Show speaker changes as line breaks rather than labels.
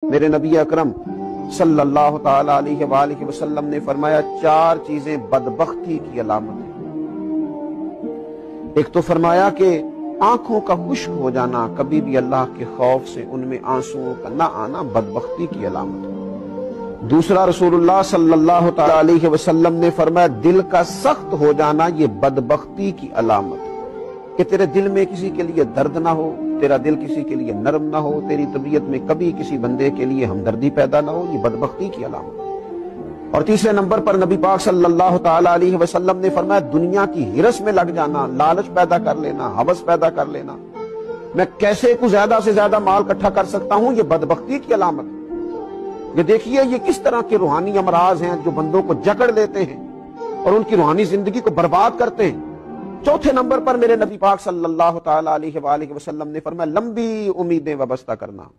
मेरे नबी अकरम सल्लल्लाहु ताला अलैहि वसल्लम ने फरमाया, चार चीजें बदबख्ती की अलामत है। एक तो फरमाया कि आंखों का खुश्क हो जाना, कभी भी अल्लाह के खौफ से उनमें आंसुओं का न आना बदबख्ती की अलामत है। दूसरा, रसूलुल्लाह सल्लल्लाहु ताला अलैहि वसल्लम ने फरमाया, दिल का सख्त हो जाना ये बदबख्ती की अलामत है, कि तेरे दिल में किसी के लिए दर्द ना हो, तेरा दिल किसी के लिए नरम ना हो, तेरी तबीयत में कभी किसी बंदे के लिए हमदर्दी पैदा ना हो, ये बदबख्ती की अलामत है। और तीसरे नंबर पर नबी पाक सल्लल्लाहु ताला अलैहि वसल्लम ने फरमाया, दुनिया की हिरस में लग जाना, लालच पैदा कर लेना, हवस पैदा कर लेना, मैं कैसे कुछ ज्यादा से ज्यादा माल इकट्ठा कर सकता हूं, ये बदबख्ती की अलामत है। ये देखिए ये किस तरह के रूहानी अमराज हैं जो बंदों को जकड़ लेते हैं और उनकी रूहानी जिंदगी को बर्बाद करते हैं। चौथे नंबर पर मेरे नबी पाक सल्लल्लाहु ताला अलैहि वसल्लम ने फरमाया, लंबी उम्मीदें वाबस्ता करना।